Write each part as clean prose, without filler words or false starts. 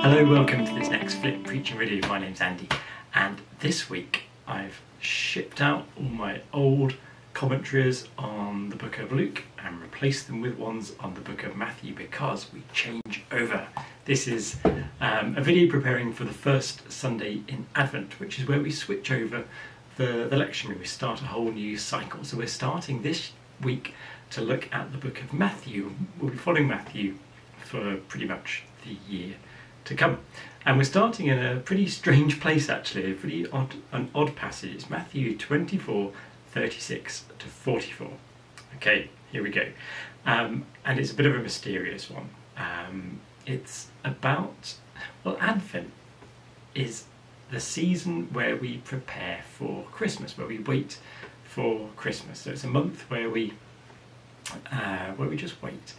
Hello, welcome to this next Flip Preaching video. My name's Andy, and this week I've shipped out all my old commentaries on the book of Luke and replaced them with ones on the book of Matthew because we change over. This is a video preparing for the first Sunday in Advent, which is where we switch over the lectionary. We start a whole new cycle. So we're starting this week to look at the book of Matthew. We'll be following Matthew for pretty much the year to come. And we're starting in a pretty strange place actually, an odd passage. It's Matthew 24, 36 to 44. Okay, here we go. And it's a bit of a mysterious one. It's about, well, Advent is the season where we prepare for Christmas, where we wait for Christmas. So it's a month where we just wait.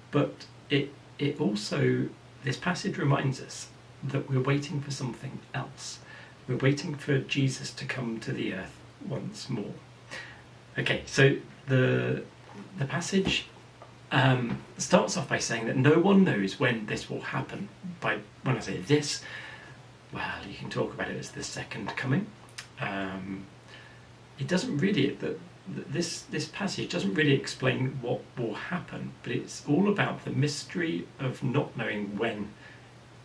But it also, this passage reminds us that we're waiting for something else. We're waiting for Jesus to come to the earth once more. Okay, so the passage starts off by saying that no one knows when this will happen. When I say this, well, you can talk about it as the second coming. It doesn't really, this passage doesn't really explain what will happen, but it's all about the mystery of not knowing when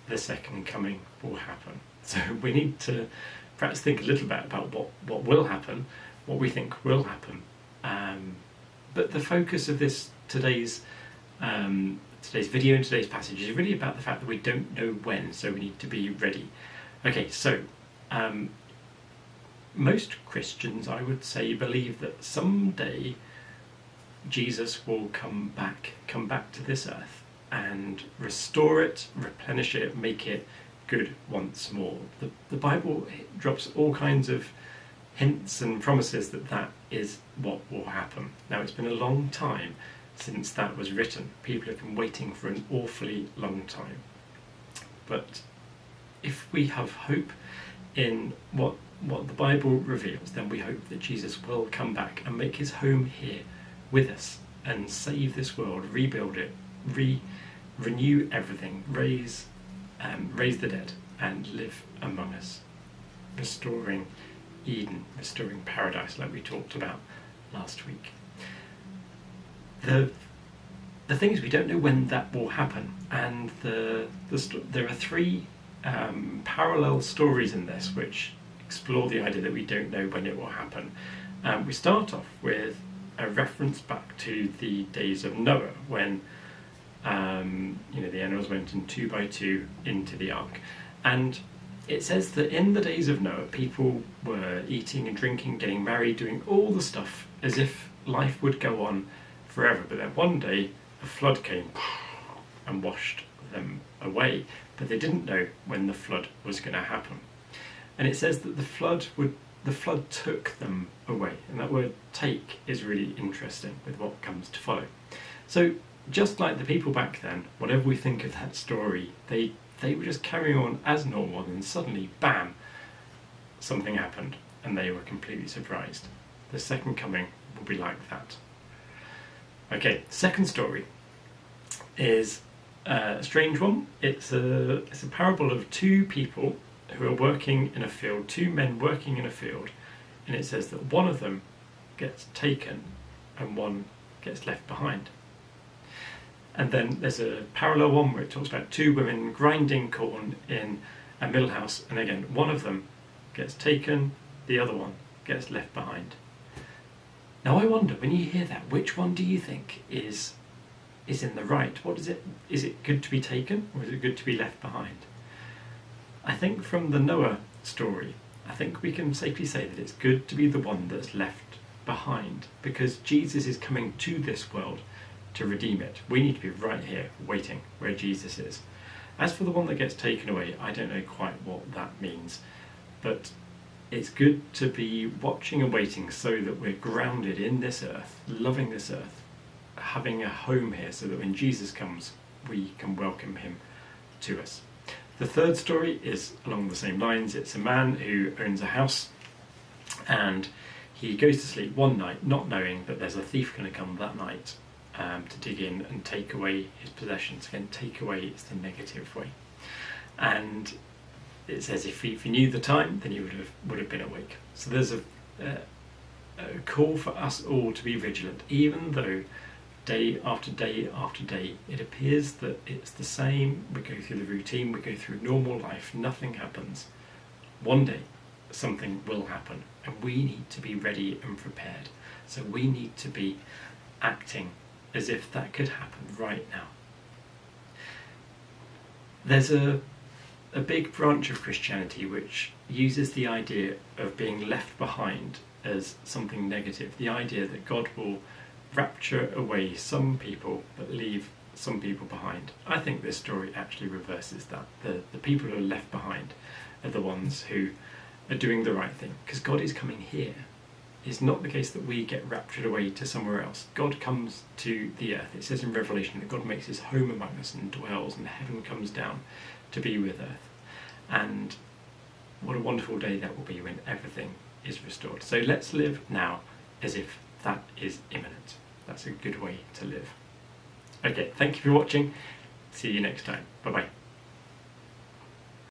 the second coming will happen. So we need to perhaps think a little bit about what will happen, what we think will happen. But the focus of today's video and today's passage is really about the fact that we don't know when, so we need to be ready. Okay, so most Christians, I would say, believe that someday Jesus will come back to this earth and restore it, replenish it, make it good once more. The Bible drops all kinds of hints and promises that is what will happen. Now, it's been a long time since that was written. People have been waiting for an awfully long time. But if we have hope in what the Bible reveals, then we hope that Jesus will come back and make his home here with us and save this world, rebuild it, renew everything, raise the dead and live among us, restoring Eden, restoring paradise like we talked about last week. The thing is, we don't know when that will happen, and there are three parallel stories in this which explore the idea that we don't know when it will happen. We start off with a reference back to the days of Noah, when the animals went in 2 by 2 into the ark, and it says that in the days of Noah, people were eating and drinking, getting married, doing all the stuff as if life would go on forever. But then one day a flood came and washed them away, but they didn't know when the flood was going to happen. And it says that the flood took them away, and that word "take" is really interesting with what comes to follow. So just like the people back then, whatever we think of that story, they were just carrying on as normal, and suddenly, bam, something happened, and they were completely surprised. The second coming will be like that. Okay, second story is a strange one. It's a parable of two people who are working in a field, two men working in a field, and it says that one of them gets taken and one gets left behind. And then there's a parallel one where it talks about two women grinding corn in a mill house, and again, one of them gets taken, the other one gets left behind. Now I wonder, when you hear that, which one do you think is in the right? What is it? Is it good to be taken, or is it good to be left behind? I think from the Noah story, I think we can safely say that it's good to be the one that's left behind, because Jesus is coming to this world to redeem it. We need to be right here, waiting where Jesus is. As for the one that gets taken away, I don't know quite what that means, but it's good to be watching and waiting so that we're grounded in this earth, loving this earth, having a home here, so that when Jesus comes, we can welcome him to us. The third story is along the same lines. It's a man who owns a house, and he goes to sleep one night not knowing that there's a thief going to come that night to dig in and take away his possessions. Again, take away is the negative way. And it says if you knew the time, then you would have been awake. So there's a call for us all to be vigilant, even though day after day after day it appears that it's the same. We go through the routine, we go through normal life, nothing happens. One day something will happen, and we need to be ready and prepared. So we need to be acting as if that could happen right now. There's a big branch of Christianity which uses the idea of being left behind as something negative, the idea that God will rapture away some people but leave some people behind. I think this story actually reverses that. The people who are left behind are the ones who are doing the right thing, because God is coming here. It's not the case that we get raptured away to somewhere else. God comes to the earth. It says in Revelation that God makes his home among us and dwells, and heaven comes down to be with earth. And what a wonderful day that will be when everything is restored. So let's live now as if that is imminent. That's a good way to live. Okay, thank you for watching. See you next time. Bye bye.